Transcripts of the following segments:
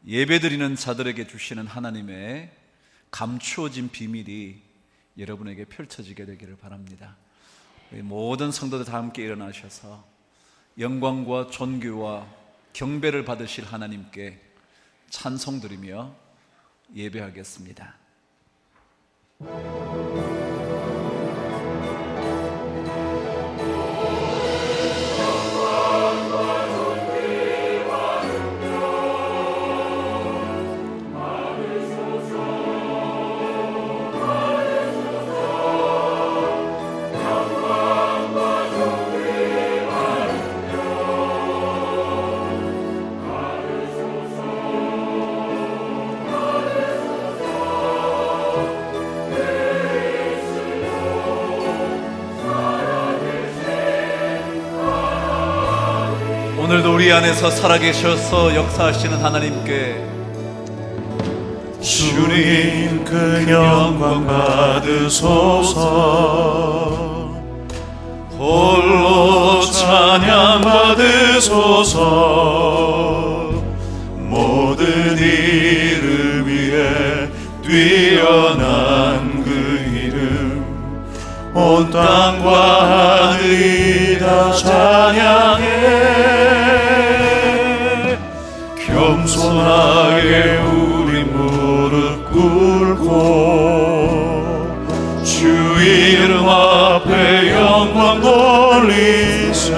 예배드리는 자들에게 주시는 하나님의 감추어진 비밀이 여러분에게 펼쳐지게 되기를 바랍니다. 우리 모든 성도들 다 함께 일어나셔서 영광과 존귀와 경배를 받으실 하나님께 찬송 드리며 예배하겠습니다. 오늘도 우리 안에서 살아계셔서 역사하시는 하나님께 주님 그 영광 받으소서, 홀로 찬양 받으소서. 모든 이를 위해 뛰어난 그 이름, 온 땅과 하늘이 다 찬양해. 겸손하게 우리 무릎 꿇고 주 이름 앞에 영광 돌리세.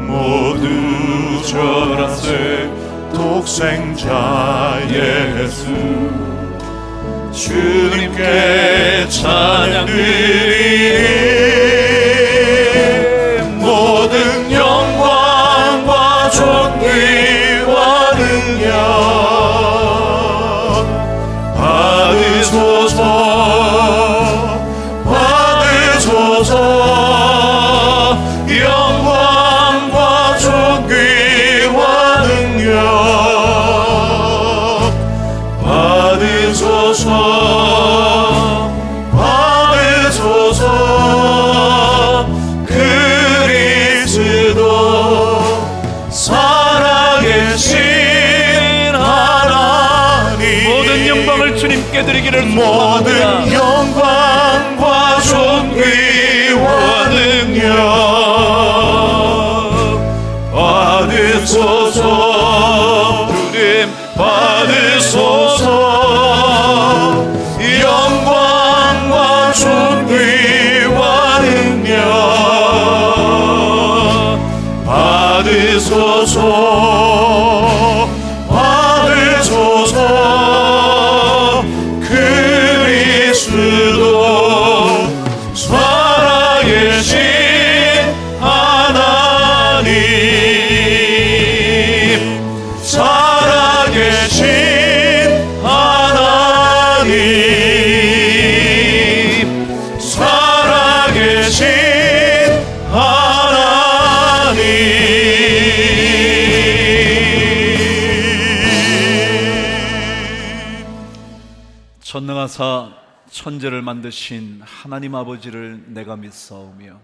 모두 절하세 독생자 예수, 주님께 찬양 드리리. 모든 영광과 존귀와 능력 받으소서, 받으소서. 영광과 존귀와 능력 받으소서, 받으소서. 그리스도 살아계신 하나님, 모든 영광을 주님께 드리기를 모든 소망합니다. 영광과 존귀와 능력 받으소서. 주님 받으소서. 영광과 존귀와 능력 받으소서, 받으소서. 그리스도 살아계신 하나님, 살아계신 하나님, 살아계신 전능하사 천지를 만드신 하나님 아버지를 내가 믿사오며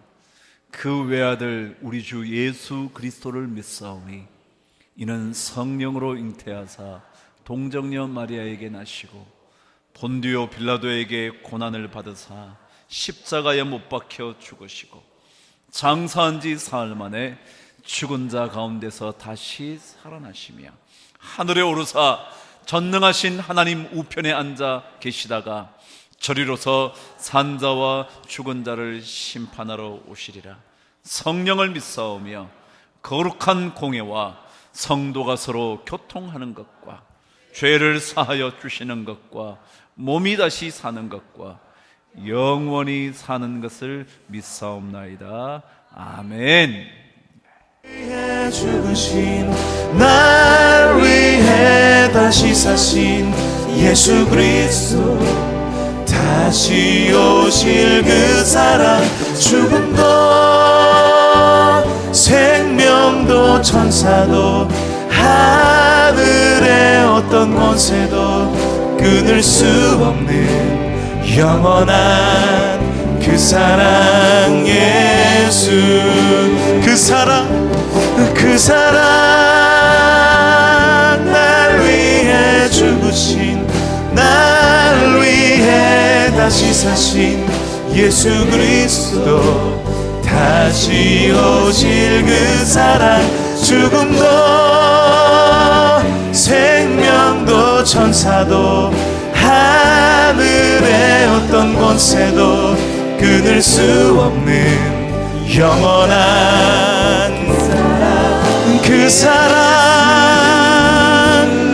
그 외아들 우리 주 예수 그리스도를 믿사오니 이는 성령으로 잉태하사 동정녀 마리아에게 나시고 본디오 빌라도에게 고난을 받으사 십자가에 못 박혀 죽으시고 장사한 지 사흘 만에 죽은 자 가운데서 다시 살아나시며 하늘에 오르사 전능하신 하나님 우편에 앉아 계시다가 저리로서 산자와 죽은 자를 심판하러 오시리라. 성령을 믿사오며 거룩한 공회와 성도가 서로 교통하는 것과 죄를 사하여 주시는 것과 몸이 다시 사는 것과 영원히 사는 것을 믿사옵나이다. 아멘. 위해 죽으신, 날 위해 다시 사신 예수 그리스도, 다시 오실 그 사랑, 죽음도 생명도 천사도 하늘의 어떤 권세도 끊을 수 없는 영원한 그 사랑 예수, 그 사랑, 그 사랑 사랑하신 예수 그리스도 다시 오실 그 사랑 죽음도 생명도 천사도 하늘의 어떤 권세도 끊을 수 없는 영원한 그 사랑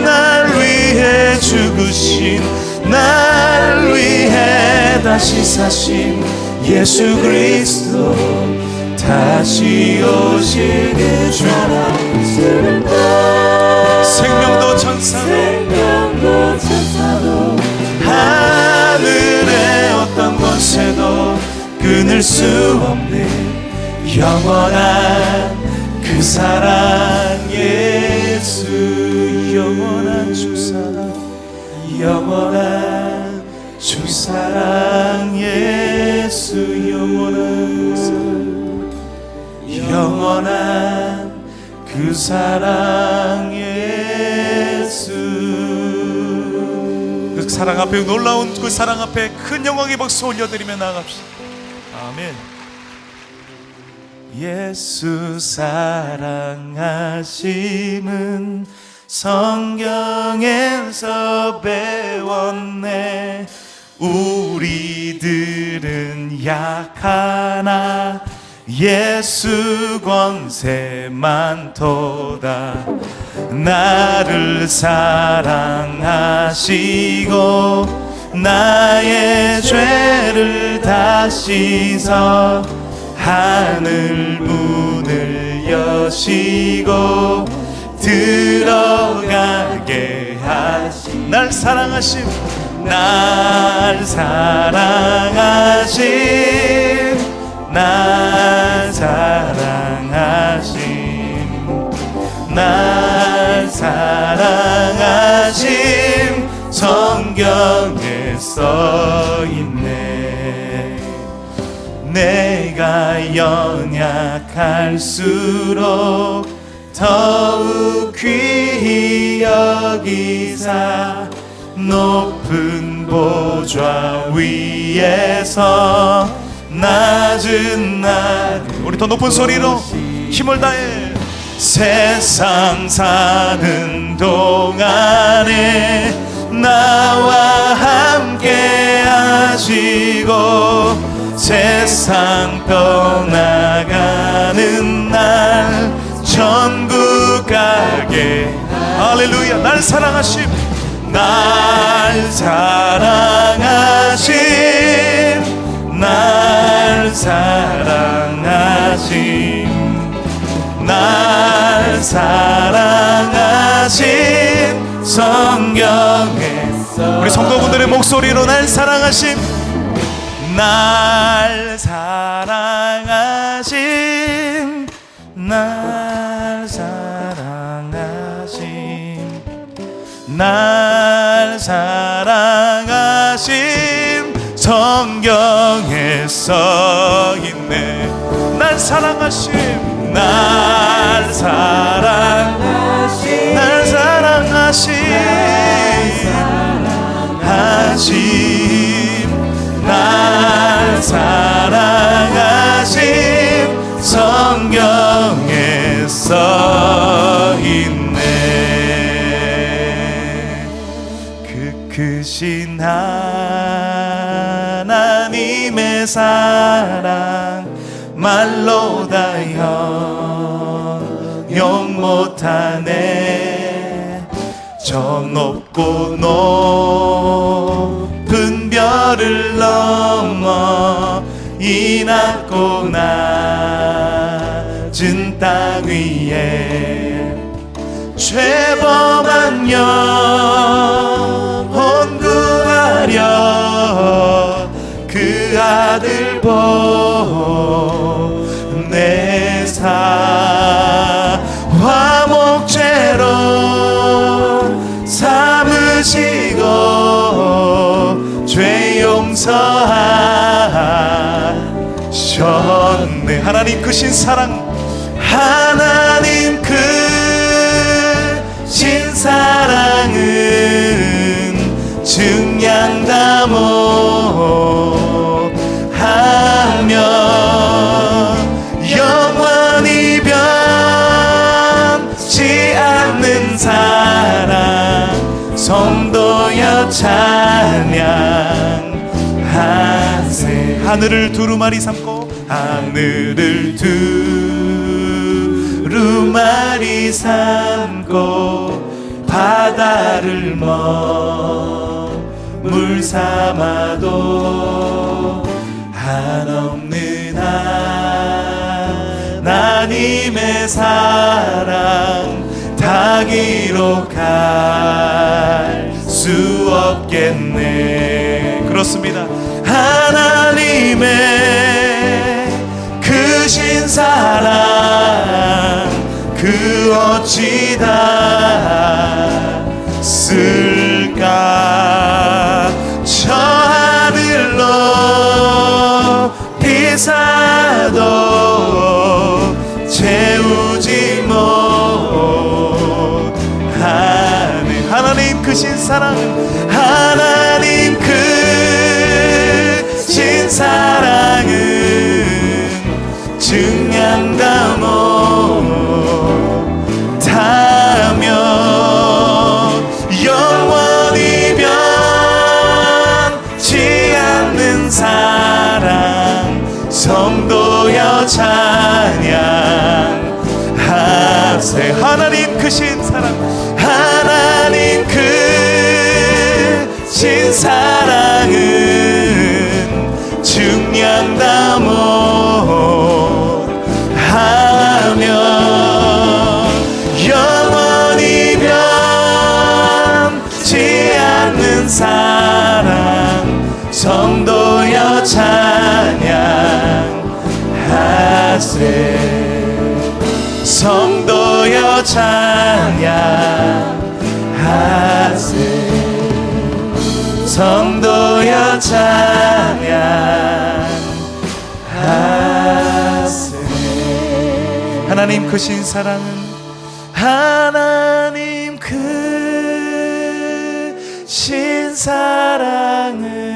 날 위해 죽으신 날 위해 다시 사신 예수 그리스도 다시 오실 그 사랑 생명도 천사도 하늘의 어떤 권세도 끊을 수 없는 영원한 그 사랑 예수 영원한 주사랑 영원한 주사랑 예수 영원한 그 사랑 예수 그 사랑 앞에 놀라운 그 사랑 앞에 큰 영광의 박수 올려드리며 나아갑시다. 아멘. 예수 사랑하심은 성경에서 배웠네. 우리들은 약하나 예수 권세 많도다. 나를 사랑하시고 나의 죄를 다 씻어 하늘 문을 여시고 들어가게 하시 날 사랑하심 날 사랑하심 날 사랑하심 날 사랑하심 성경에 써있네. 내가 연약할수록 더욱 귀히 여기사 높은 보좌 위에서 낮은 나를 우리 더 높은 소리로 힘을 다해 세상 사는 동안에 나와 함께 하시고 세상 떠나가는 날 천국 가게 할렐루야. 날 사랑하심 날 사랑하심 날 사랑하심 날 사랑하심 성경에서 우리 성도분들의 목소리로 날 사랑하심 날 사랑하심 날 사랑하심 날 사랑하심 성경에 써있네. 날 사랑하심 날 사랑하심 날 사랑하심 날 사랑하심 성경에 써있네. 그 크신 하나님의 사랑 말로 다 형용 못하네. 저 높고 높은 별을 넘어 이 낮고 낮은 땅 위에 죄범한 영혼 구하려 그 아들 보내사 화목제로 삼으시고 죄 용서하셨네. 하나님 크신 사랑 하나님 크신 사랑은 증량 담어 하늘을 두루마리 삼고 하늘을 두루마리 삼고 바다를 먹물 삼아도 한없는 하나님의 사랑 다 기록할 수 없겠네. 그렇습니다. 하나님의 크신 사랑 그 어찌 다 쓸까. 저 하늘 높이 사도 채우지 못하는 하나님 크신 사랑, 하나님 크신 사랑은 증량다 못하며 영원히 변치 않는 사랑 성도여 찬양하세. 하나님 크신 사랑, 하나님 크신 사랑은 증량다 못하며 영원히 변치 않는 사랑 성도여 찬양하세. 성도여 찬양하세. 성도여 찬양하세. 하나님 크신 사랑은, 하나님 크신 사랑은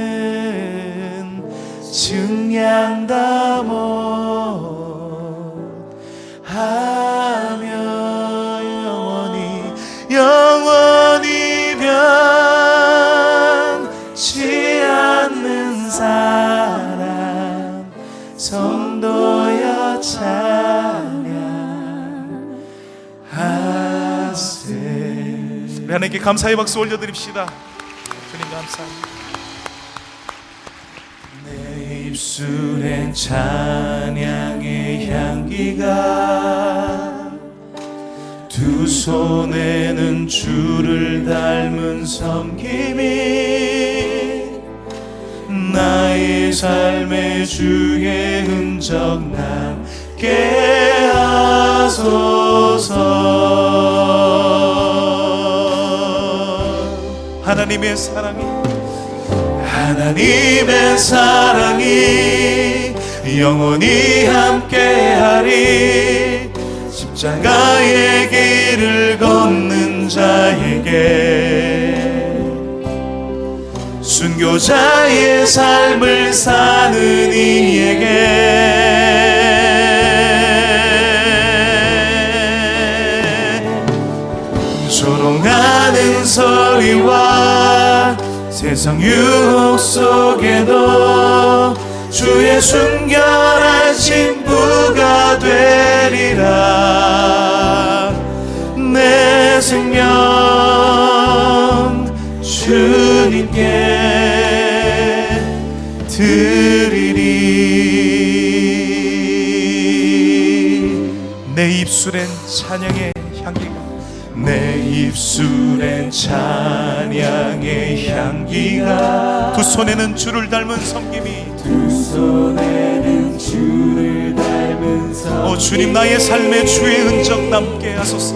증량다 못하며 영원히 변치 않는 사랑 성도여 찬양하세. 우리 하나님께 감사의 박수 올려드립시다. 주님 감사합니다. 내 입술엔 찬양의 향기가, 두 손에는 주를 닮은 섬김이, 나의 삶의 주의 흔적 남게 하소서. 하나님의 사랑이, 하나님의 사랑이 영원히 함께하리. 십자가의 길을 걷는 자에게, 순교자의 삶을 사는 이에게, 조롱하는 소리와 세상 유혹 속에도 주의 순결한 신부가 되리라. 내 생명 주님께 드리리. 내 입술엔 찬양의 향기가, 내 입술엔 찬양의 향기가, 두 손에는 주를 닮은 섬김이, 두 손에는 주를 닮은 섬김이. 오 주님, 나의 삶의 주의 흔적 남게 하소서.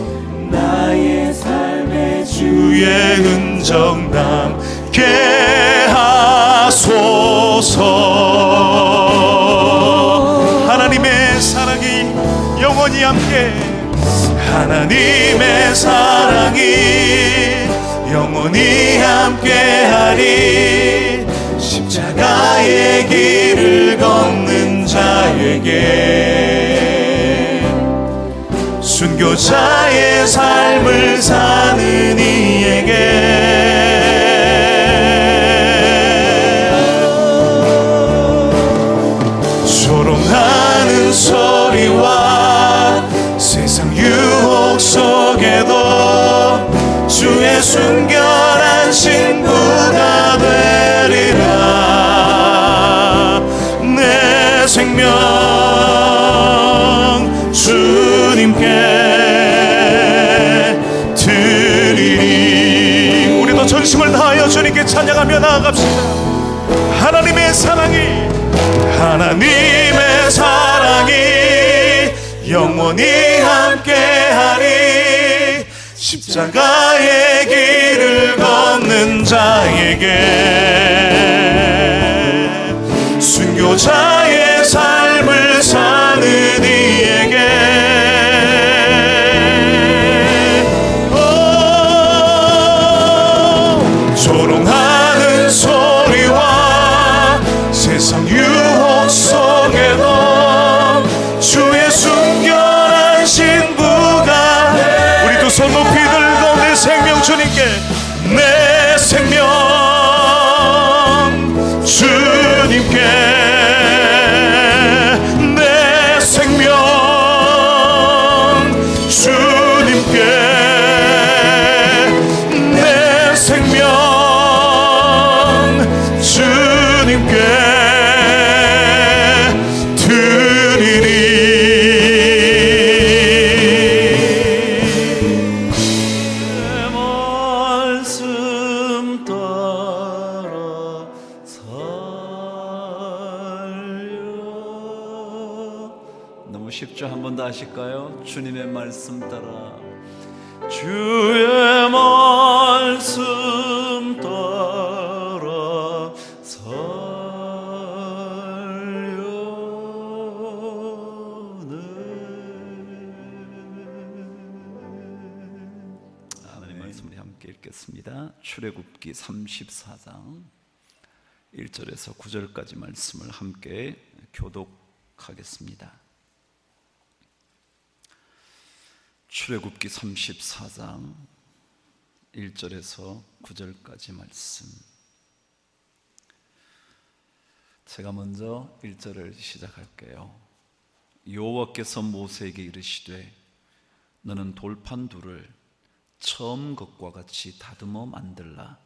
나의 삶의 주의 흔적 남게 하소서. 하나님의 사랑이 영원히 함께, 하나님의 사랑이 영원히 함께하리. 십자가의 길을 걷는 자에게, 순교자의 삶을 사는 이에게, 순결한 신부가 되리라. 내 생명 주님께 드리리. 우리도 전심을 다하여 주님께 찬양하며 나아갑시다. 하나님의 사랑이 영원히 함께하리. 십자가의 길을 걷는 자에게, 순교자의 삶을 사는 이에게, 조롱하는 소리와 세상 유혹 속에도 주의 순결한 신부가, 우리 두 손 높이 들고 내 생명 주님께, 내 생명 주님께, 내 생명 주님께, 내 생명 주님께 드리리. 내 말씀 따라 살려. 너무 쉽죠? 한 번 더 하실까요? 주님의 말씀 따라, 주의 말씀 따라 하나님의 말씀을 함께 읽겠습니다. 출애굽기 34장 1절에서 9절까지 말씀을 함께 교독하겠습니다. 출애굽기 34장 1절에서 9절까지 말씀. 제가 먼저 1절을 시작할게요. 여호와께서 모세에게 이르시되 너는 돌판 둘을 처음 것과 같이 다듬어 만들라.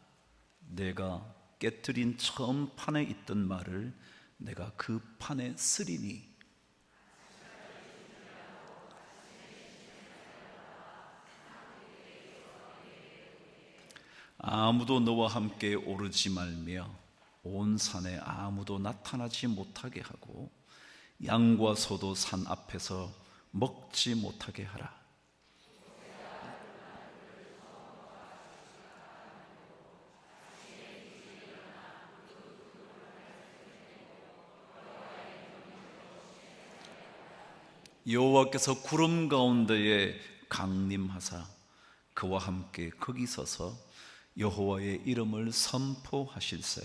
내가 깨트린 처음 판에 있던 말을 내가 그 판에 쓰리니 아무도 너와 함께 오르지 말며 온 산에 아무도 나타나지 못하게 하고 양과 소도 산 앞에서 먹지 못하게 하라. 여호와께서 구름 가운데에 강림하사 그와 함께 거기 서서 여호와의 이름을 선포하실세.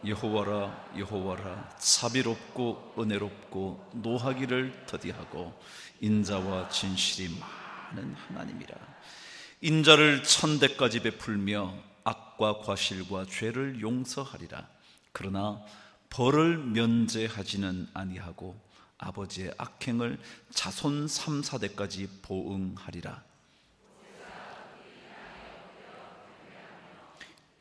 여호와라 여호와라, 자비롭고 은혜롭고 노하기를 더디하고 인자와 진실이 많은 하나님이라. 인자를 천대까지 베풀며 악과 과실과 죄를 용서하리라. 그러나 벌을 면제하지는 아니하고 아버지의 악행을 자손 3, 4대까지 보응하리라.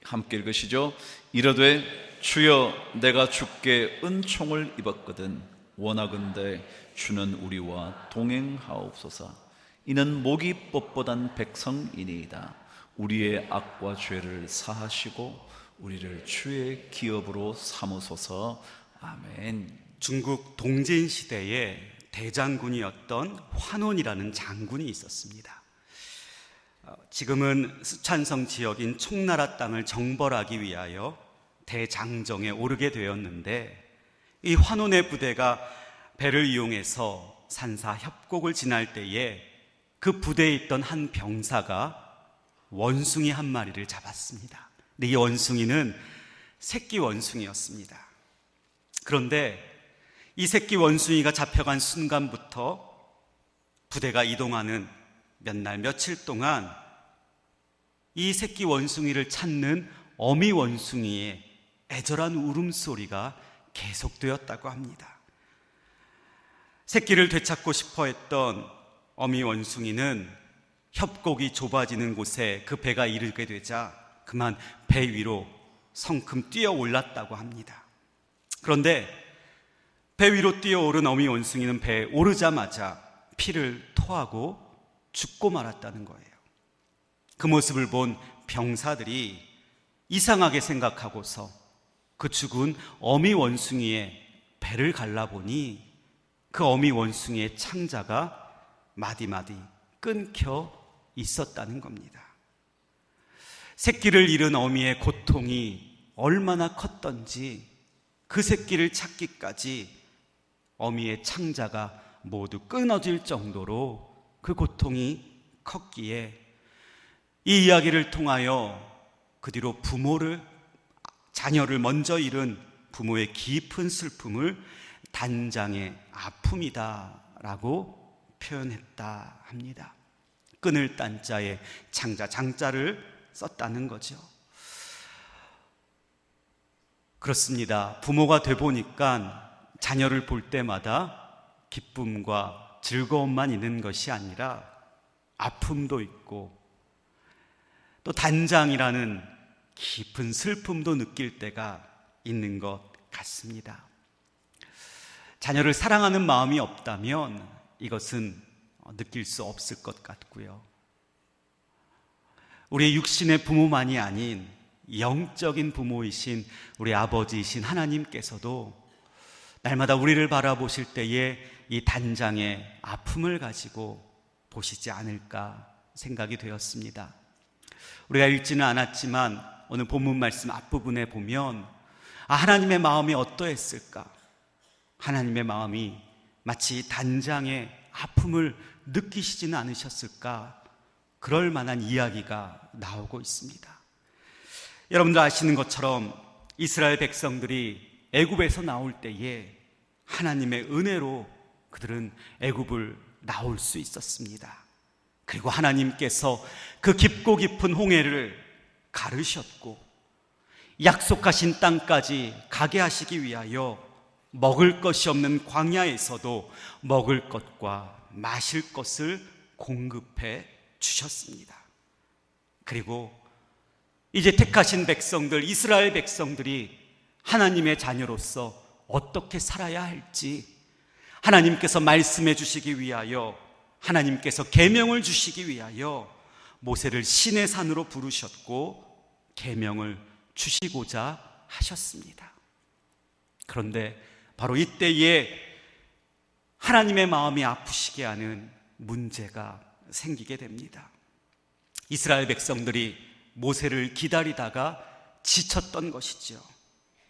함께 읽으시죠. 이르되 주여 내가 주께 은총을 입었거든 원하건대 주는 우리와 동행하옵소서. 이는 모기 뻣뻣한 백성이니이다. 우리의 악과 죄를 사하시고 우리를 주의 기업으로 삼으소서. 아멘. 중국 동진 시대에 대장군이었던 환원이라는 장군이 있었습니다. 지금은 쓰촨성 지역인 총나라 땅을 정벌하기 위하여 대장정에 오르게 되었는데, 이 환원의 부대가 배를 이용해서 산사 협곡을 지날 때에 그 부대에 있던 한 병사가 원숭이 한 마리를 잡았습니다. 근데 이 원숭이는 새끼 원숭이였습니다. 그런데 이 새끼 원숭이가 잡혀간 순간부터 부대가 이동하는 몇 날 며칠 동안 이 새끼 원숭이를 찾는 어미 원숭이의 애절한 울음소리가 계속되었다고 합니다. 새끼를 되찾고 싶어 했던 어미 원숭이는 협곡이 좁아지는 곳에 그 배가 이르게 되자 그만 배 위로 성큼 뛰어 올랐다고 합니다. 그런데 배 위로 뛰어오른 어미 원숭이는 배에 오르자마자 피를 토하고 죽고 말았다는 거예요. 그 모습을 본 병사들이 이상하게 생각하고서 그 죽은 어미 원숭이의 배를 갈라보니 그 어미 원숭이의 창자가 마디마디 끊겨 있었다는 겁니다. 새끼를 잃은 어미의 고통이 얼마나 컸던지 그 새끼를 찾기까지 어미의 창자가 모두 끊어질 정도로 그 고통이 컸기에 이 이야기를 통하여 그 뒤로 자녀를 먼저 잃은 부모의 깊은 슬픔을 단장의 아픔이다라고 표현했다 합니다. 끊을 딴자에 장자를 썼다는 거죠. 그렇습니다. 부모가 돼 보니까 자녀를 볼 때마다 기쁨과 즐거움만 있는 것이 아니라 아픔도 있고 또 단장이라는 깊은 슬픔도 느낄 때가 있는 것 같습니다. 자녀를 사랑하는 마음이 없다면 이것은 느낄 수 없을 것 같고요. 우리의 육신의 부모만이 아닌 영적인 부모이신 우리 아버지이신 하나님께서도 날마다 우리를 바라보실 때에 이 단장의 아픔을 가지고 보시지 않을까 생각이 되었습니다. 우리가 읽지는 않았지만 오늘 본문 말씀 앞부분에 보면 하나님의 마음이 어떠했을까? 하나님의 마음이 마치 단장의 아픔을 느끼시지는 않으셨을까? 그럴 만한 이야기가 나오고 있습니다. 여러분들 아시는 것처럼 이스라엘 백성들이 애굽에서 나올 때에 하나님의 은혜로 그들은 애굽을 나올 수 있었습니다. 그리고 하나님께서 그 깊고 깊은 홍해를 가르셨고 약속하신 땅까지 가게 하시기 위하여 먹을 것이 없는 광야에서도 먹을 것과 마실 것을 공급해 주셨습니다. 그리고 이제 택하신 백성들, 이스라엘 백성들이 하나님의 자녀로서 어떻게 살아야 할지 하나님께서 말씀해 주시기 위하여, 하나님께서 계명을 주시기 위하여 모세를 시내 산으로 부르셨고 계명을 주시고자 하셨습니다. 그런데 바로 이때에 하나님의 마음이 아프시게 하는 문제가 생기게 됩니다. 이스라엘 백성들이 모세를 기다리다가 지쳤던 것이죠.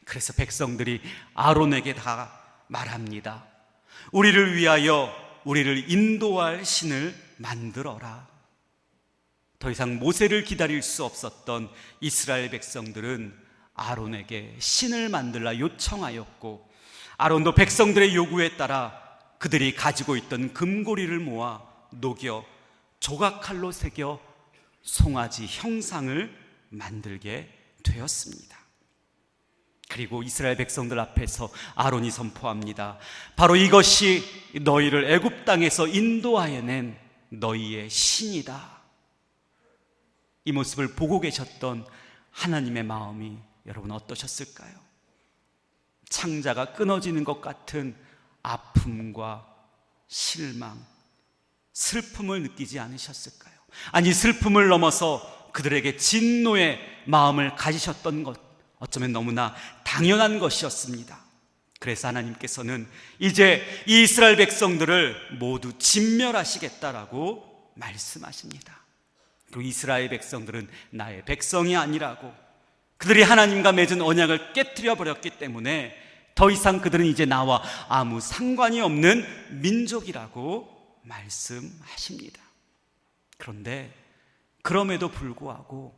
그래서 백성들이 아론에게 다 말합니다. 우리를 위하여 우리를 인도할 신을 만들어라. 더 이상 모세를 기다릴 수 없었던 이스라엘 백성들은 아론에게 신을 만들라 요청하였고, 아론도 백성들의 요구에 따라 그들이 가지고 있던 금고리를 모아 녹여 조각칼로 새겨 송아지 형상을 만들게 되었습니다. 그리고 이스라엘 백성들 앞에서 아론이 선포합니다. 바로 이것이 너희를 애굽 땅에서 인도하여 낸 너희의 신이다. 이 모습을 보고 계셨던 하나님의 마음이 여러분 어떠셨을까요? 창자가 끊어지는 것 같은 아픔과 실망, 슬픔을 느끼지 않으셨을까요? 아니, 슬픔을 넘어서 그들에게 진노의 마음을 가지셨던 것, 어쩌면 너무나 당연한 것이었습니다. 그래서 하나님께서는 이제 이 이스라엘 백성들을 모두 진멸하시겠다라고 말씀하십니다. 그리고 이스라엘 백성들은 나의 백성이 아니라고, 그들이 하나님과 맺은 언약을 깨뜨려 버렸기 때문에 더 이상 그들은 이제 나와 아무 상관이 없는 민족이라고 말씀하십니다. 그런데 그럼에도 불구하고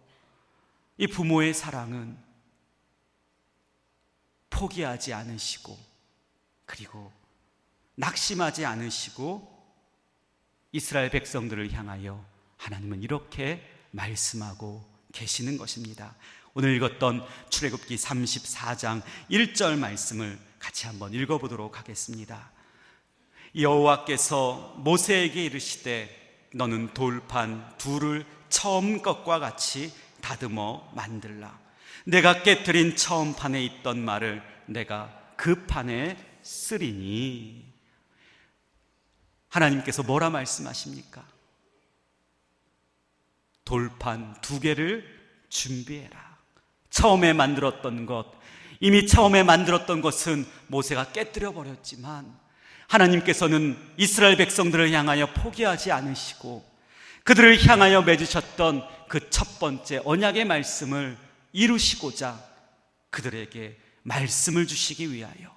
이 부모의 사랑은 포기하지 않으시고, 그리고 낙심하지 않으시고 이스라엘 백성들을 향하여 하나님은 이렇게 말씀하고 계시는 것입니다. 오늘 읽었던 출애굽기 34장 1절 말씀을 같이 한번 읽어보도록 하겠습니다. 여호와께서 모세에게 이르시되 너는 돌판 둘을 처음 것과 같이 다듬어 만들라. 내가 깨뜨린 처음 판에 있던 말을 내가 그 판에 쓰리니. 하나님께서 뭐라 말씀하십니까? 돌판 2개를 준비해라. 처음에 만들었던 것, 이미 처음에 만들었던 것은 모세가 깨뜨려 버렸지만 하나님께서는 이스라엘 백성들을 향하여 포기하지 않으시고 그들을 향하여 맺으셨던 그 첫 번째 언약의 말씀을 이루시고자 그들에게 말씀을 주시기 위하여,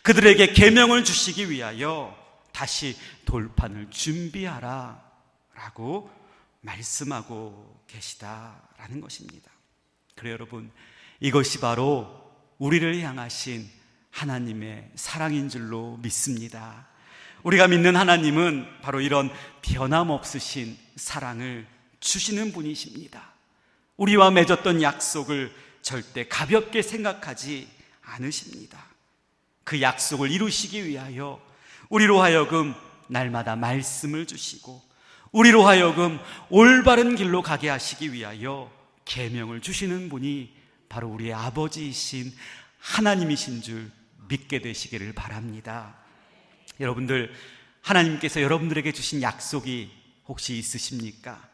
그들에게 계명을 주시기 위하여 다시 돌판을 준비하라 라고 말씀하고 계시다라는 것입니다. 그래요, 여러분, 이것이 바로 우리를 향하신 하나님의 사랑인 줄로 믿습니다. 우리가 믿는 하나님은 바로 이런 변함없으신 사랑을 주시는 분이십니다. 우리와 맺었던 약속을 절대 가볍게 생각하지 않으십니다. 그 약속을 이루시기 위하여 우리로 하여금 날마다 말씀을 주시고 우리로 하여금 올바른 길로 가게 하시기 위하여 계명을 주시는 분이 바로 우리의 아버지이신 하나님이신 줄 믿게 되시기를 바랍니다. 여러분들, 하나님께서 여러분들에게 주신 약속이 혹시 있으십니까?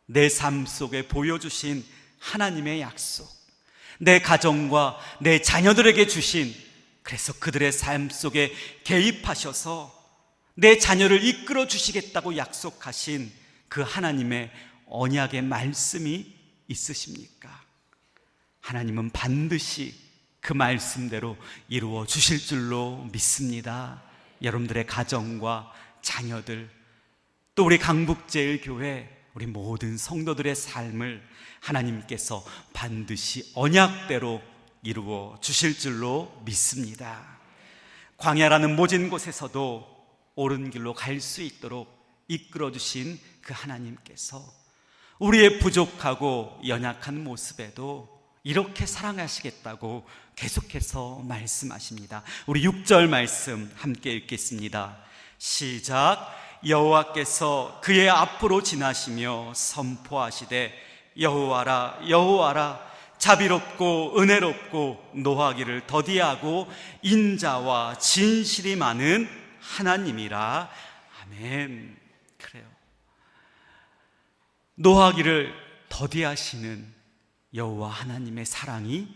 내 삶 속에 보여주신 하나님의 약속, 내 가정과 내 자녀들에게 주신, 그래서 그들의 삶 속에 개입하셔서 내 자녀를 이끌어 주시겠다고 약속하신 그 하나님의 언약의 말씀이 있으십니까? 하나님은 반드시 그 말씀대로 이루어 주실 줄로 믿습니다. 여러분들의 가정과 자녀들, 또 우리 강북제일교회 우리 모든 성도들의 삶을 하나님께서 반드시 언약대로 이루어 주실 줄로 믿습니다. 광야라는 모진 곳에서도 옳은 길로 갈 수 있도록 이끌어 주신 그 하나님께서 우리의 부족하고 연약한 모습에도 이렇게 사랑하시겠다고 계속해서 말씀하십니다. 우리 6절 말씀 함께 읽겠습니다. 시작. 여호와께서 그의 앞으로 지나시며 선포하시되 여호와라 여호와라 자비롭고 은혜롭고 노하기를 더디하고 인자와 진실이 많은 하나님이라. 아멘. 그래요. 노하기를 더디하시는 여호와 하나님의 사랑이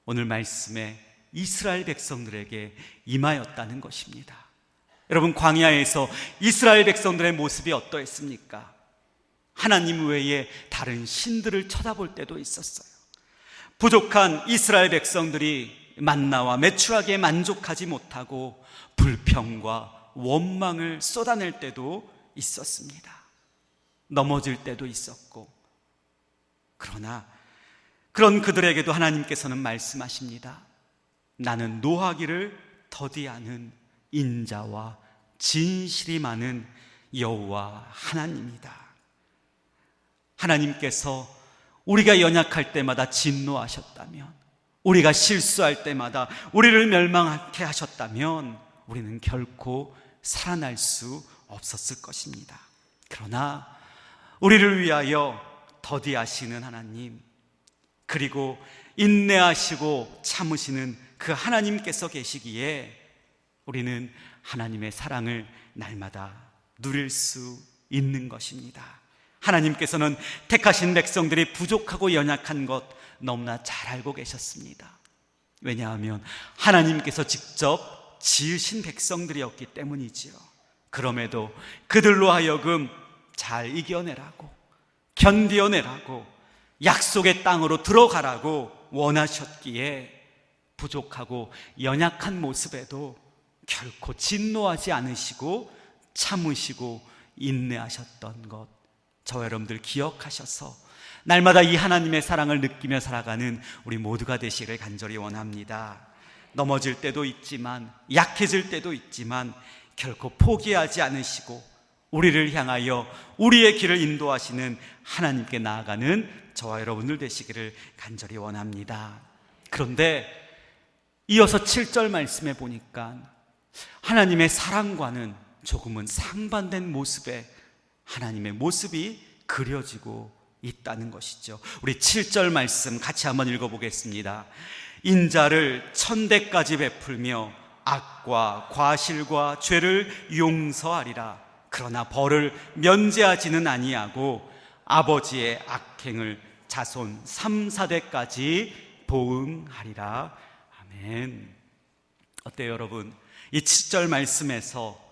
오늘 말씀에 이스라엘 백성들에게 임하였다는 것입니다. 여러분, 광야에서 이스라엘 백성들의 모습이 어떠했습니까? 하나님 외에 다른 신들을 쳐다볼 때도 있었어요. 부족한 이스라엘 백성들이 만나와 메추라기에 만족하지 못하고 불평과 원망을 쏟아낼 때도 있었습니다. 넘어질 때도 있었고, 그러나 그런 그들에게도 하나님께서는 말씀하십니다. 나는 노하기를 더디하는 인자와 진실이 많은 여호와 하나님이다. 하나님께서 우리가 연약할 때마다 진노하셨다면, 우리가 실수할 때마다 우리를 멸망하게 하셨다면 우리는 결코 살아날 수 없었을 것입니다. 그러나 우리를 위하여 더디하시는 하나님, 그리고 인내하시고 참으시는 그 하나님께서 계시기에 우리는 하나님의 사랑을 날마다 누릴 수 있는 것입니다. 하나님께서는 택하신 백성들이 부족하고 연약한 것 너무나 잘 알고 계셨습니다. 왜냐하면 하나님께서 직접 지으신 백성들이었기 때문이지요. 그럼에도 그들로 하여금 잘 이겨내라고, 견디어내라고, 약속의 땅으로 들어가라고 원하셨기에 부족하고 연약한 모습에도 결코 진노하지 않으시고 참으시고 인내하셨던 것, 저와 여러분들 기억하셔서 날마다 이 하나님의 사랑을 느끼며 살아가는 우리 모두가 되시기를 간절히 원합니다. 넘어질 때도 있지만, 약해질 때도 있지만 결코 포기하지 않으시고 우리를 향하여 우리의 길을 인도하시는 하나님께 나아가는 저와 여러분들 되시기를 간절히 원합니다. 그런데 이어서 7절 말씀에 보니까 하나님의 사랑과는 조금은 상반된 모습의 하나님의 모습이 그려지고 있다는 것이죠. 우리 7절 말씀 같이 한번 읽어보겠습니다. 인자를 천대까지 베풀며 악과 과실과 죄를 용서하리라. 그러나 벌을 면제하지는 아니하고 아버지의 악행을 자손 3, 4대까지 보응하리라. 아멘. 어때요 여러분? 이 7절 말씀에서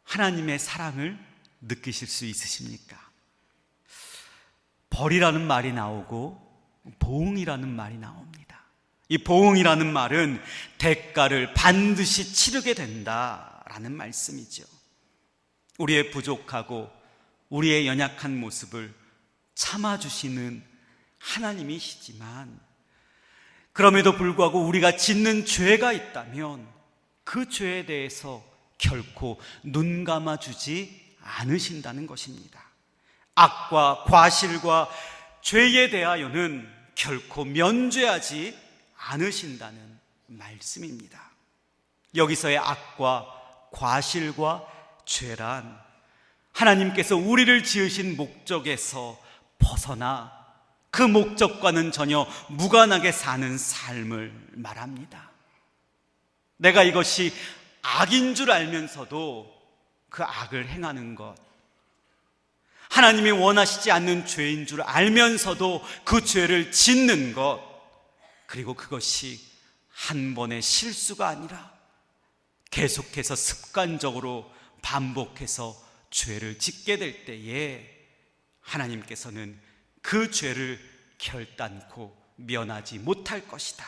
하나님의 사랑을 느끼실 수 있으십니까? 벌이라는 말이 나오고 보응이라는 말이 나옵니다. 이 보응이라는 말은 대가를 반드시 치르게 된다라는 말씀이죠. 우리의 부족하고 우리의 연약한 모습을 참아주시는 하나님이시지만, 그럼에도 불구하고 우리가 짓는 죄가 있다면 그 죄에 대해서 결코 눈 감아주지 않으신다는 것입니다. 악과 과실과 죄에 대하여는 결코 면죄하지 않으신다는 말씀입니다. 여기서의 악과 과실과 죄란 하나님께서 우리를 지으신 목적에서 벗어나 그 목적과는 전혀 무관하게 사는 삶을 말합니다. 내가 이것이 악인 줄 알면서도 그 악을 행하는 것, 하나님이 원하시지 않는 죄인 줄 알면서도 그 죄를 짓는 것, 그리고 그것이 한 번의 실수가 아니라 계속해서 습관적으로 반복해서 죄를 짓게 될 때에 하나님께서는 그 죄를 결단코 면하지 못할 것이다.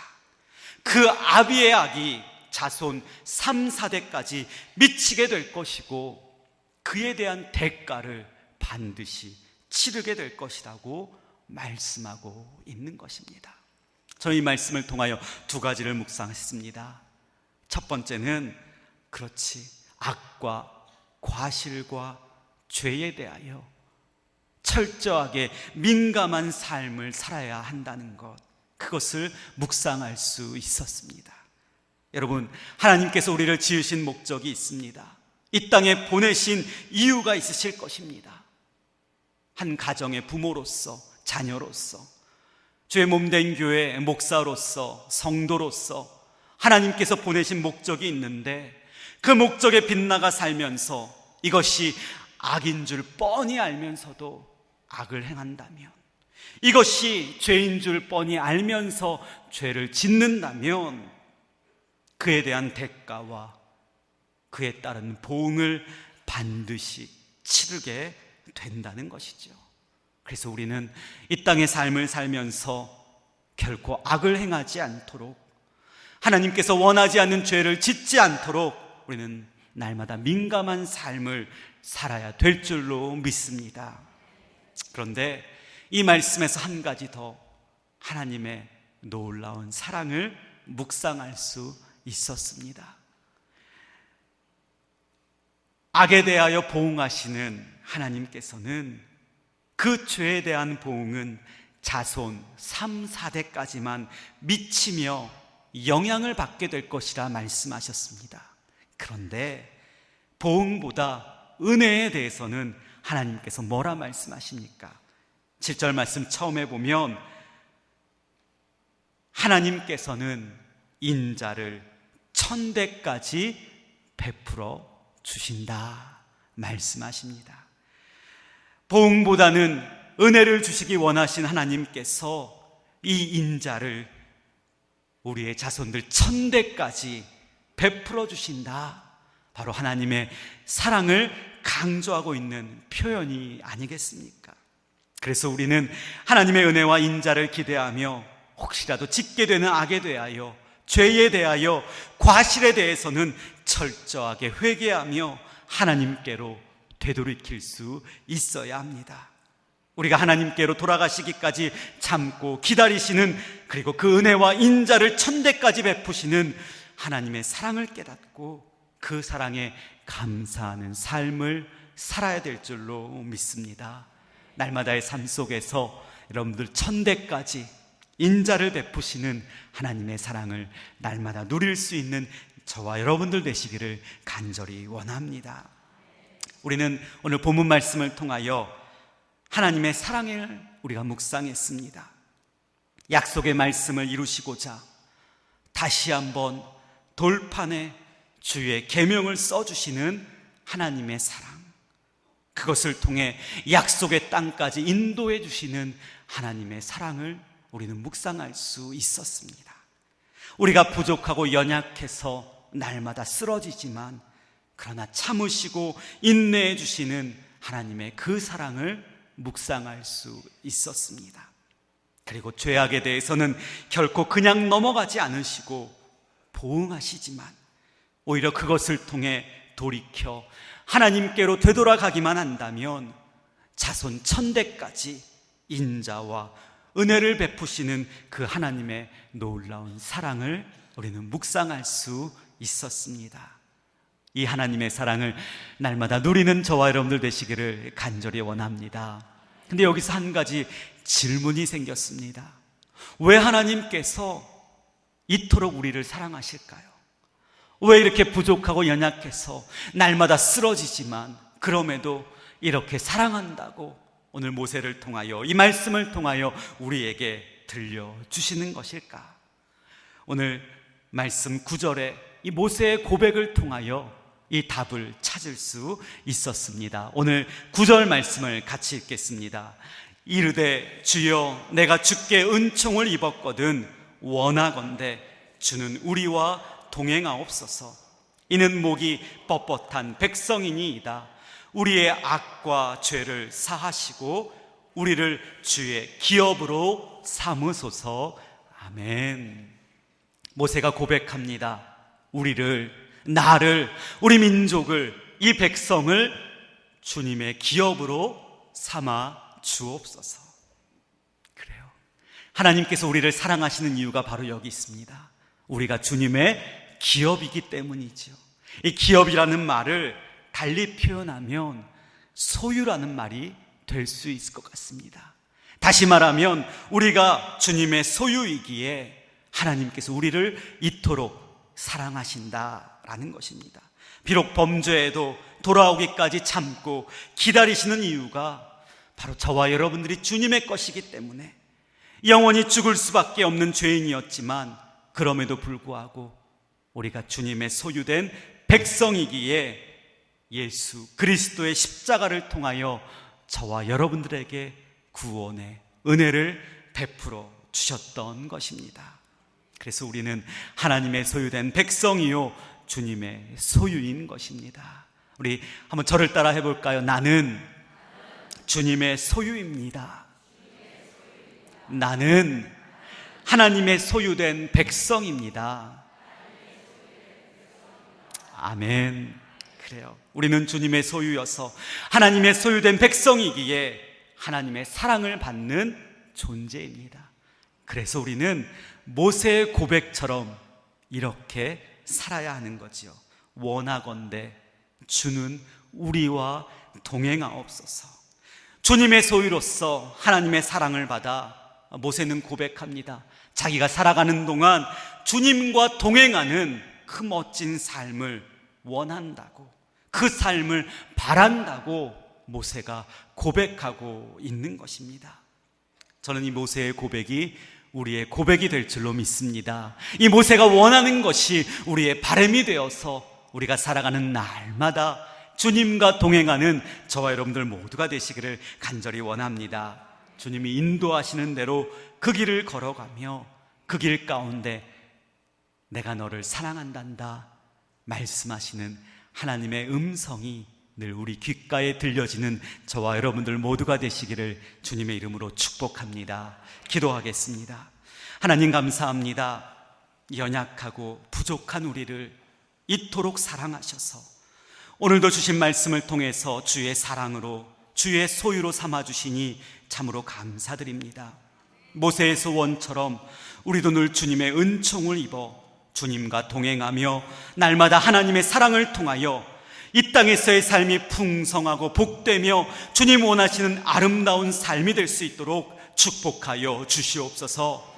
그 아비의 악이 자손 3, 4대까지 미치게 될 것이고 그에 대한 대가를 반드시 치르게 될 것이라고 말씀하고 있는 것입니다. 저는 이 말씀을 통하여 두 가지를 묵상했습니다. 첫 번째는 그렇지, 악과 과실과 죄에 대하여 철저하게 민감한 삶을 살아야 한다는 것, 그것을 묵상할 수 있었습니다. 여러분, 하나님께서 우리를 지으신 목적이 있습니다. 이 땅에 보내신 이유가 있으실 것입니다. 한 가정의 부모로서, 자녀로서, 주의 몸된 교회 목사로서, 성도로서 하나님께서 보내신 목적이 있는데, 그 목적에 빗나가 살면서 이것이 악인 줄 뻔히 알면서도 악을 행한다면, 이것이 죄인 줄 뻔히 알면서 죄를 짓는다면 그에 대한 대가와 그에 따른 보응을 반드시 치르게 된다는 것이죠. 그래서 우리는 이 땅의 삶을 살면서 결코 악을 행하지 않도록, 하나님께서 원하지 않는 죄를 짓지 않도록 우리는 날마다 민감한 삶을 살아야 될 줄로 믿습니다. 그런데 이 말씀에서 한 가지 더 하나님의 놀라운 사랑을 묵상할 수 있었습니다. 악에 대하여 보응하시는 하나님께서는 그 죄에 대한 보응은 자손 3, 4대까지만 미치며 영향을 받게 될 것이라 말씀하셨습니다. 그런데 보응보다 은혜에 대해서는 하나님께서 뭐라 말씀하십니까? 7절 말씀 처음에 보면 하나님께서는 인자를 1000대까지 베풀어 주신다 말씀하십니다. 보응보다는 은혜를 주시기 원하신 하나님께서 이 인자를 우리의 자손들 1000대까지 베풀어 주신다, 바로 하나님의 사랑을 강조하고 있는 표현이 아니겠습니까? 그래서 우리는 하나님의 은혜와 인자를 기대하며 혹시라도 짓게 되는 악에 대하여, 죄에 대하여, 과실에 대해서는 철저하게 회개하며 하나님께로 되돌이킬 수 있어야 합니다. 우리가 하나님께로 돌아가시기까지 참고 기다리시는, 그리고 그 은혜와 인자를 1000대까지 베푸시는 하나님의 사랑을 깨닫고 그 사랑에 감사하는 삶을 살아야 될 줄로 믿습니다. 날마다의 삶 속에서 여러분들 1000대까지 인자를 베푸시는 하나님의 사랑을 날마다 누릴 수 있는 저와 여러분들 되시기를 간절히 원합니다. 우리는 오늘 본문 말씀을 통하여 하나님의 사랑을 우리가 묵상했습니다. 약속의 말씀을 이루시고자 다시 한번 돌판에 주의 계명을 써주시는 하나님의 사랑, 그것을 통해 약속의 땅까지 인도해 주시는 하나님의 사랑을 우리는 묵상할 수 있었습니다. 우리가 부족하고 연약해서 날마다 쓰러지지만 그러나 참으시고 인내해 주시는 하나님의 그 사랑을 묵상할 수 있었습니다. 그리고 죄악에 대해서는 결코 그냥 넘어가지 않으시고 보응하시지만 오히려 그것을 통해 돌이켜 하나님께로 되돌아가기만 한다면 자손 천대까지 인자와 은혜를 베푸시는 그 하나님의 놀라운 사랑을 우리는 묵상할 수 있었습니다. 이 하나님의 사랑을 날마다 누리는 저와 여러분들 되시기를 간절히 원합니다. 근데 여기서 한 가지 질문이 생겼습니다. 왜 하나님께서 이토록 우리를 사랑하실까요? 왜 이렇게 부족하고 연약해서 날마다 쓰러지지만 그럼에도 이렇게 사랑한다고 오늘 모세를 통하여, 이 말씀을 통하여 우리에게 들려주시는 것일까? 오늘 말씀 9절에 이 모세의 고백을 통하여 이 답을 찾을 수 있었습니다. 오늘 9절 말씀을 같이 읽겠습니다. 이르되 주여 내가 주께 은총을 입었거든 원하건대 주는 우리와 동행하옵소서. 이는 목이 뻣뻣한 백성이니이다. 우리의 악과 죄를 사하시고 우리를 주의 기업으로 삼으소서. 아멘. 모세가 고백합니다. 우리를, 나를, 우리 민족을, 이 백성을 주님의 기업으로 삼아 주옵소서. 그래요. 하나님께서 우리를 사랑하시는 이유가 바로 여기 있습니다. 우리가 주님의 기업이기 때문이죠. 이 기업이라는 말을 달리 표현하면 소유라는 말이 될 수 있을 것 같습니다. 다시 말하면 우리가 주님의 소유이기에 하나님께서 우리를 이토록 사랑하신다라는 것입니다. 비록 범죄에도 돌아오기까지 참고 기다리시는 이유가 바로 저와 여러분들이 주님의 것이기 때문에, 영원히 죽을 수밖에 없는 죄인이었지만 그럼에도 불구하고 우리가 주님의 소유된 백성이기에 예수 그리스도의 십자가를 통하여 저와 여러분들에게 구원의 은혜를 베풀어 주셨던 것입니다. 그래서 우리는 하나님의 소유된 백성이요 주님의 소유인 것입니다. 우리 한번 저를 따라 해볼까요? 나는 주님의 소유입니다. 나는 하나님의 소유된 백성입니다. 아멘. 그래요. 우리는 주님의 소유여서 하나님의 소유된 백성이기에 하나님의 사랑을 받는 존재입니다. 그래서 우리는 모세의 고백처럼 이렇게 살아야 하는 거지요. 원하건대 주는 우리와 동행하옵소서. 주님의 소유로서 하나님의 사랑을 받아 모세는 고백합니다. 자기가 살아가는 동안 주님과 동행하는 그 멋진 삶을 원한다고, 그 삶을 바란다고 모세가 고백하고 있는 것입니다. 저는 이 모세의 고백이 우리의 고백이 될 줄로 믿습니다. 이 모세가 원하는 것이 우리의 바람이 되어서 우리가 살아가는 날마다 주님과 동행하는 저와 여러분들 모두가 되시기를 간절히 원합니다. 주님이 인도하시는 대로 그 길을 걸어가며 그 길 가운데 내가 너를 사랑한단다 말씀하시는 하나님의 음성이 늘 우리 귓가에 들려지는 저와 여러분들 모두가 되시기를 주님의 이름으로 축복합니다. 기도하겠습니다. 하나님 감사합니다. 연약하고 부족한 우리를 이토록 사랑하셔서 오늘도 주신 말씀을 통해서 주의 사랑으로, 주의 소유로 삼아주시니 참으로 감사드립니다. 모세의 소원처럼 우리도 늘 주님의 은총을 입어 주님과 동행하며 날마다 하나님의 사랑을 통하여 이 땅에서의 삶이 풍성하고 복되며 주님 원하시는 아름다운 삶이 될 수 있도록 축복하여 주시옵소서.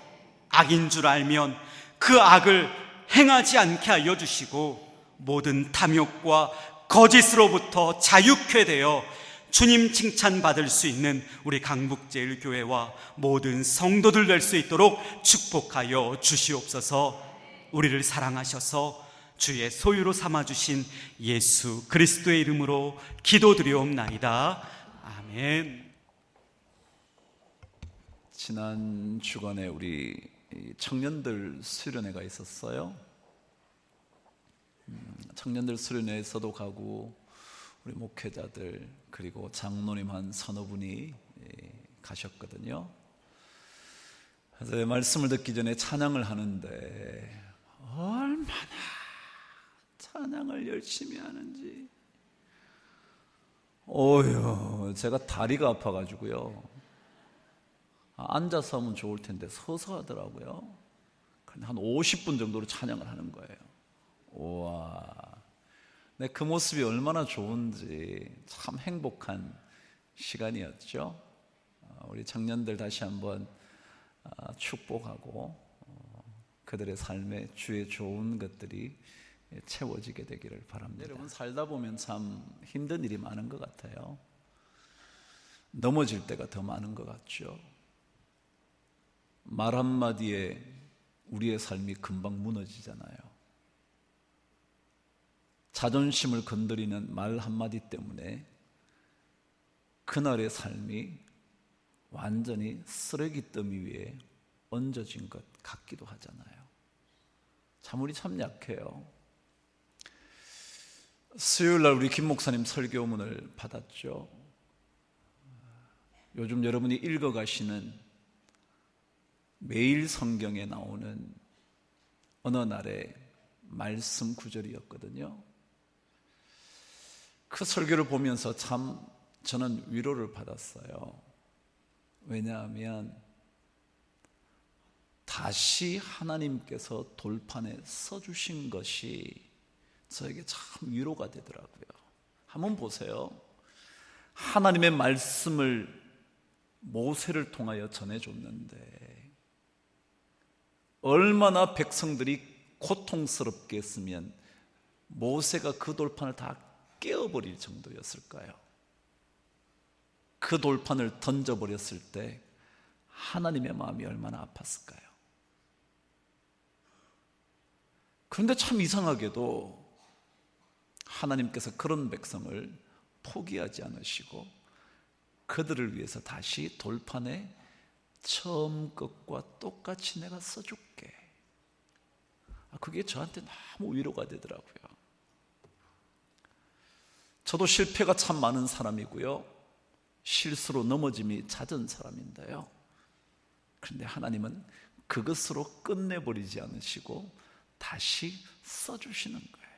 악인 줄 알면 그 악을 행하지 않게 하여 주시고 모든 탐욕과 거짓으로부터 자유케 되어 주님 칭찬받을 수 있는 우리 강북제일교회와 모든 성도들 될 수 있도록 축복하여 주시옵소서. 우리를 사랑하셔서 주의 소유로 삼아주신 예수 그리스도의 이름으로 기도드리옵나이다. 아멘. 지난 주간에 우리 청년들 수련회가 있었어요. 청년들 수련회에서도 가고 우리 목회자들 그리고 장로님 한 서너 분이 가셨거든요. 그래서 말씀을 듣기 전에 찬양을 하는데 얼마나 찬양을 열심히 하는지, 제가 다리가 아파가지고요, 앉아서 하면 좋을 텐데 서서 하더라고요. 근데 한 50분 정도로 찬양을 하는 거예요. 우와, 그 모습이 얼마나 좋은지 참 행복한 시간이었죠. 우리 청년들 다시 한번 축복하고 그들의 삶에 주의 좋은 것들이 채워지게 되기를 바랍니다. 여러분, 살다 보면 참 힘든 일이 많은 것 같아요. 넘어질 때가 더 많은 것 같죠. 말 한마디에 우리의 삶이 금방 무너지잖아요. 자존심을 건드리는 말 한마디 때문에 그날의 삶이 완전히 쓰레기 더미 위에 얹어진 것 같기도 하잖아요. 우리 참 약해요. 수요일날 우리 김 목사님 설교문을 받았죠. 요즘 여러분이 읽어가시는 매일 성경에 나오는 어느 날의 말씀 구절이었거든요. 그 설교를 보면서 참 저는 위로를 받았어요. 왜냐하면 다시 하나님께서 돌판에 써주신 것이 저에게 참 위로가 되더라고요. 한번 보세요. 하나님의 말씀을 모세를 통하여 전해줬는데 얼마나 백성들이 고통스럽게 했으면 모세가 그 돌판을 다 깨어버릴 정도였을까요? 그 돌판을 던져버렸을 때 하나님의 마음이 얼마나 아팠을까요? 그런데 참 이상하게도 하나님께서 그런 백성을 포기하지 않으시고 그들을 위해서 다시 돌판에 처음 것과 똑같이 내가 써줄게. 그게 저한테 너무 위로가 되더라고요. 저도 실패가 참 많은 사람이고요, 실수로 넘어짐이 잦은 사람인데요, 그런데 하나님은 그것으로 끝내버리지 않으시고 다시 써주시는 거예요.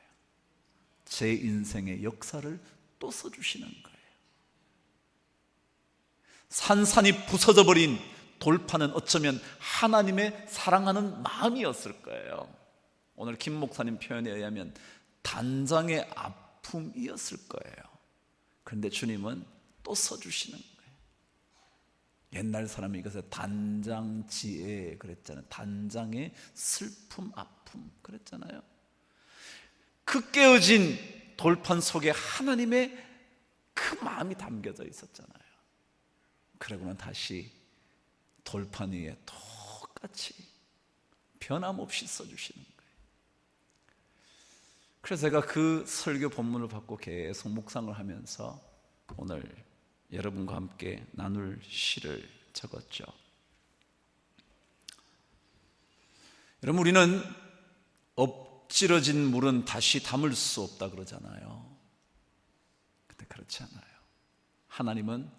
제 인생의 역사를 또 써주시는 거예요. 산산이 부서져 버린 돌판은 어쩌면 하나님의 사랑하는 마음이었을 거예요. 오늘 김 목사님 표현에 의하면 단장의 아픔이었을 거예요. 그런데 주님은 또 써주시는 거예요. 옛날 사람이 이것을 단장지혜 그랬잖아요. 단장의 슬픔, 아픔 그랬잖아요. 그 깨어진 돌판 속에 하나님의 그 마음이 담겨져 있었잖아요. 그러고는 다시 돌판 위에 똑같이 변함없이 써주시는 거예요. 그래서 제가 그 설교 본문을 받고 계속 묵상을 하면서 오늘 여러분과 함께 나눌 시를 적었죠. 여러분, 우리는 엎질러진 물은 다시 담을 수 없다 그러잖아요. 근데 그렇지 않아요. 하나님은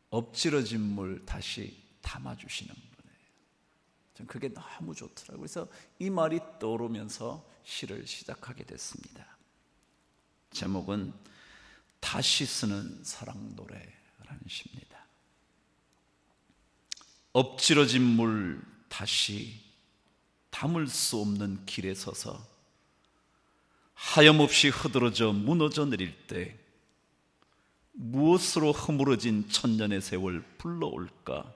엎질러진 물 다시 담아주시는 분이에요. 전 그게 너무 좋더라고요. 그래서 이 말이 떠오르면서 시를 시작하게 됐습니다. 제목은 다시 쓰는 사랑 노래라는 시입니다. 엎질러진 물 다시 담을 수 없는 길에 서서 하염없이 흐드러져 무너져 내릴 때 무엇으로 허물어진 천년의 세월 불러올까?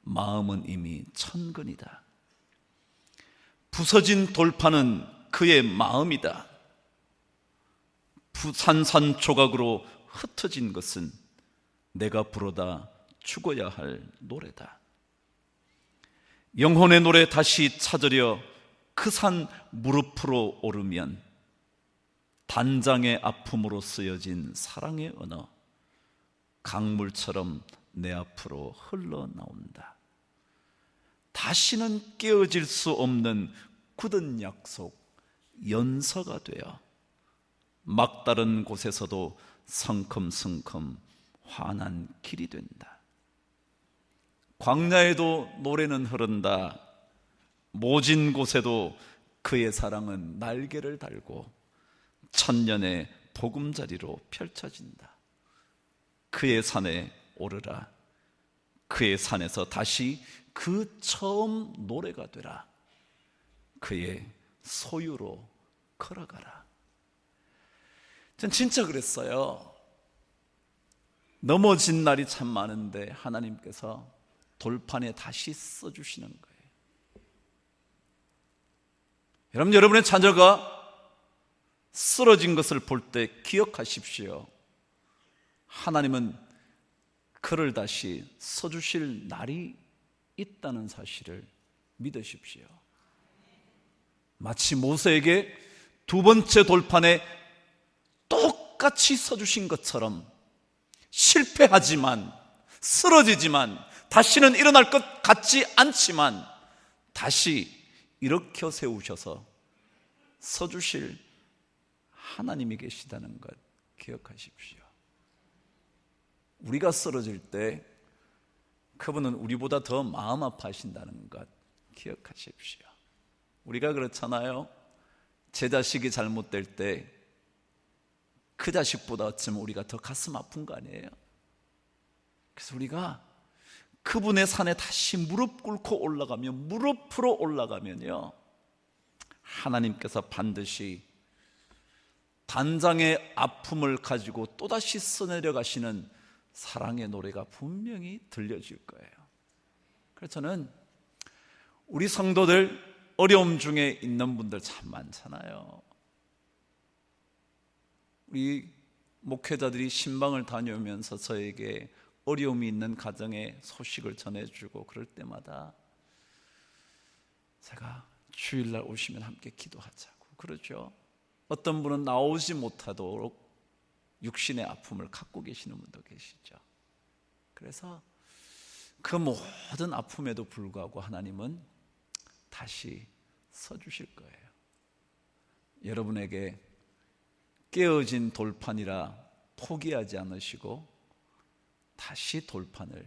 마음은 이미 천근이다. 부서진 돌판은 그의 마음이다. 부산산 조각으로 흩어진 것은 내가 부르다 죽어야 할 노래다. 영혼의 노래 다시 찾으려 그 산 무릎으로 오르면 단장의 아픔으로 쓰여진 사랑의 언어 강물처럼 내 앞으로 흘러나온다. 다시는 깨어질 수 없는 굳은 약속 연서가 되어 막다른 곳에서도 성큼성큼 환한 길이 된다. 광야에도 노래는 흐른다. 모진 곳에도 그의 사랑은 날개를 달고 천년의 보금자리로 펼쳐진다. 그의 산에 오르라. 그의 산에서 다시 그 처음 노래가 되라. 그의 소유로 걸어가라. 전 진짜 그랬어요. 넘어진 날이 참 많은데 하나님께서 돌판에 다시 써주시는 거예요. 여러분의 자녀가 쓰러진 것을 볼 때 기억하십시오. 하나님은 그를 다시 써주실 날이 있다는 사실을 믿으십시오. 마치 모세에게 두 번째 돌판에 똑같이 써주신 것처럼 실패하지만, 쓰러지지만, 다시는 일어날 것 같지 않지만 다시 일으켜 세우셔서 써주실 하나님이 계시다는 것 기억하십시오. 우리가 쓰러질 때 그분은 우리보다 더 마음 아파하신다는 것 기억하십시오. 우리가 그렇잖아요. 제 자식이 잘못될 때 그 자식보다 어쩌면 우리가 더 가슴 아픈 거 아니에요? 그래서 우리가 그분의 산에 다시 무릎 꿇고 올라가면, 무릎으로 올라가면요, 하나님께서 반드시 단장의 아픔을 가지고 또다시 써내려 가시는 사랑의 노래가 분명히 들려질 거예요. 그래서 저는 우리 성도들 어려움 중에 있는 분들 참 많잖아요. 우리 목회자들이 신방을 다녀오면서 저에게 어려움이 있는 가정의 소식을 전해주고 그럴 때마다 제가 주일날 오시면 함께 기도하자고 그러죠. 어떤 분은 나오지 못하도록 육신의 아픔을 갖고 계시는 분도 계시죠. 그래서 그 모든 아픔에도 불구하고 하나님은 다시 써주실 거예요. 여러분에게 깨어진 돌판이라 포기하지 않으시고 다시 돌판을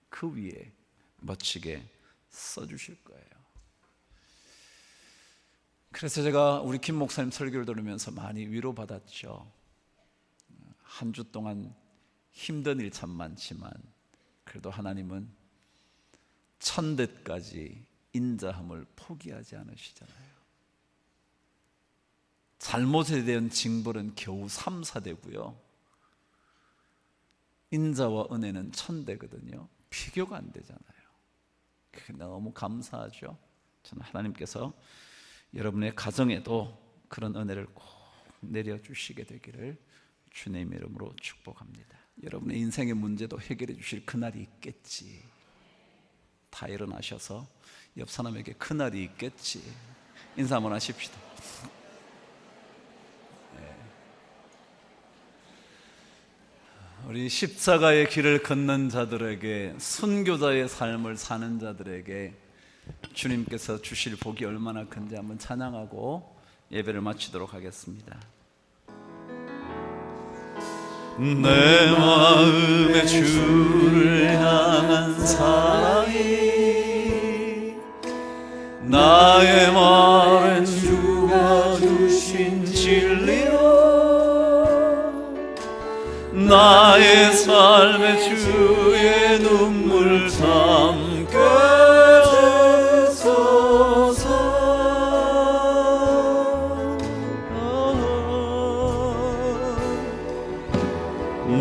그 위에 멋지게 써주실 거예요. 그래서 제가 우리 김 목사님 설교를 들으면서 많이 위로받았죠. 한 주 동안 힘든 일 참 많지만 그래도 하나님은 천대까지 인자함을 포기하지 않으시잖아요. 잘못에 대한 징벌은 겨우 3, 4대고요. 인자와 은혜는 1000대거든요. 비교가 안 되잖아요. 그게 너무 감사하죠. 저는 하나님께서 여러분의 가정에도 그런 은혜를 꼭 내려주시게 되기를 주님의 이름으로 축복합니다. 여러분의 인생의 문제도 해결해 주실 그날이 있겠지. 다 일어나셔서 옆 사람에게 그날이 있겠지. 인사 한번 하십시다. 우리 십자가의 길을 걷는 자들에게, 순교자의 삶을 사는 자들에게 주님께서 주실 복이 얼마나 큰지 한번 찬양하고 예배를 마치도록 하겠습니다. 내 마음에 주를 향한 사랑이, 나의 말은 주가 주신 진리로, 나의 삶에 주의 눈물 담게 되소서.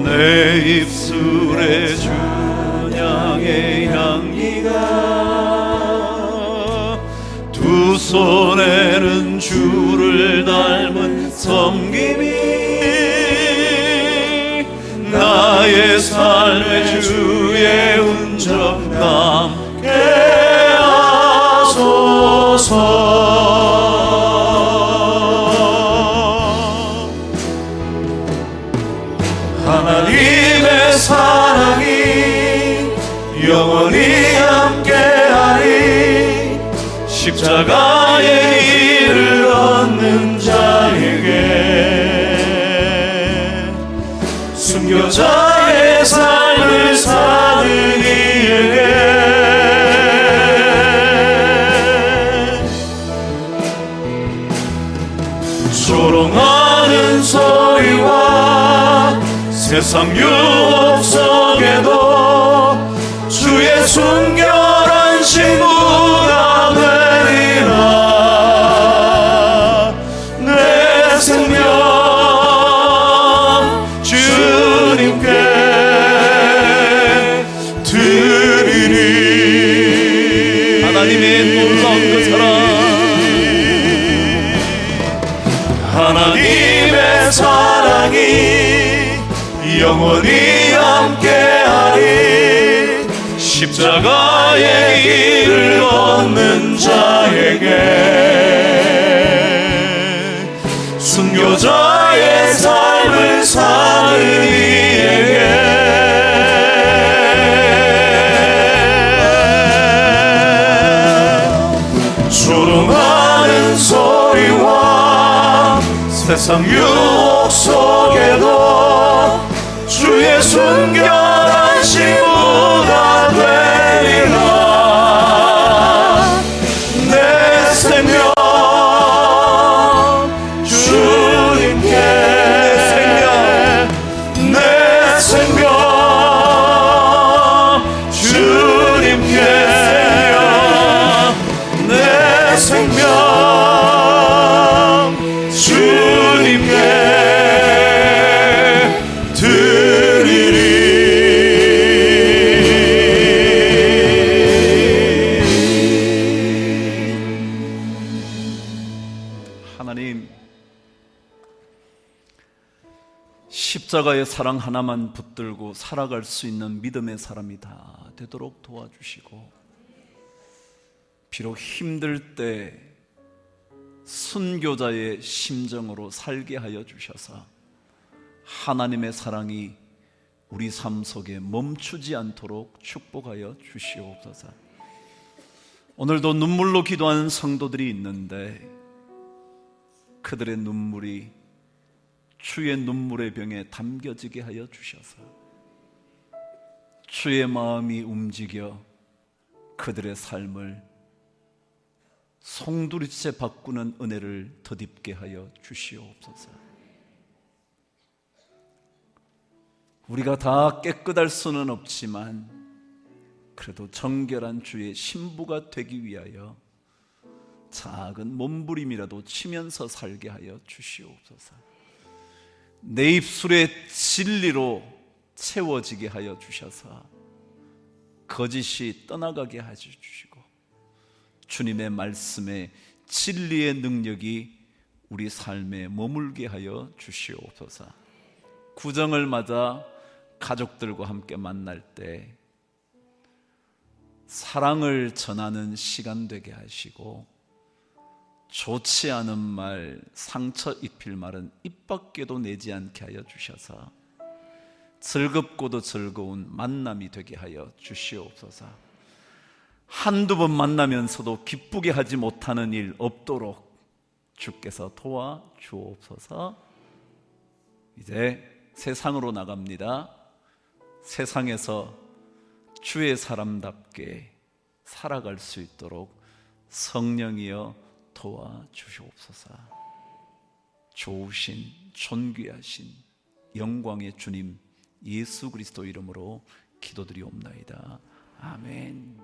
내 입술에 준양의 향기가, 두 손에는 주를 닮은 섬김이, 나의 삶의 주의 흔적 남게 하소서. 하나님의 사랑이 영원히 함께하리. 십자가의 길을 걷는 자에게, 순교자의 삶을 사는 이에게, 조롱하는 소리와 세상 유혹 속에도 주의 순결한 신부가 되리라. 내 생명 주님께 드리리. 하나님의 놀라운 그 사랑, 하나님의 사랑이 영원히 함께하리. 십자가의 길을 걷는 자에게, 순교자의 삶을 사는 이에게, 조롱하는 소리와 세상 유혹 속에도 주의 순결한 신부가 되리라. 내 생명 주님께, 내 생명 주님께, 내 생명 주님께 드리리. 하나님, 십자가의 사랑 하나만 붙들고 살아갈 수 있는 믿음의 사람이 다 되도록 도와주시고, 비록 힘들 때 순교자의 심정으로 살게 하여 주셔서 하나님의 사랑이 우리 삶 속에 멈추지 않도록 축복하여 주시옵소서. 오늘도 눈물로 기도하는 성도들이 있는데 그들의 눈물이 주의 눈물의 병에 담겨지게 하여 주셔서 주의 마음이 움직여 그들의 삶을 송두리째 바꾸는 은혜를 덧입게 하여 주시옵소서. 우리가 다 깨끗할 수는 없지만 그래도 정결한 주의 신부가 되기 위하여 작은 몸부림이라도 치면서 살게 하여 주시옵소서. 내 입술에 진리로 채워지게 하여 주셔서 거짓이 떠나가게 하여 주시고 주님의 말씀에 진리의 능력이 우리 삶에 머물게 하여 주시옵소서. 구정을 맞아 가족들과 함께 만날 때 사랑을 전하는 시간 되게 하시고, 좋지 않은 말, 상처 입힐 말은 입 밖에도 내지 않게 하여 주셔서 즐겁고도 즐거운 만남이 되게 하여 주시옵소서. 한두 번 만나면서도 기쁘게 하지 못하는 일 없도록 주께서 도와주옵소서. 이제 세상으로 나갑니다. 세상에서 주의 사람답게 살아갈 수 있도록 성령이여 도와주시옵소서. 좋으신 존귀하신 영광의 주님 예수 그리스도 이름으로 기도드리옵나이다. 아멘.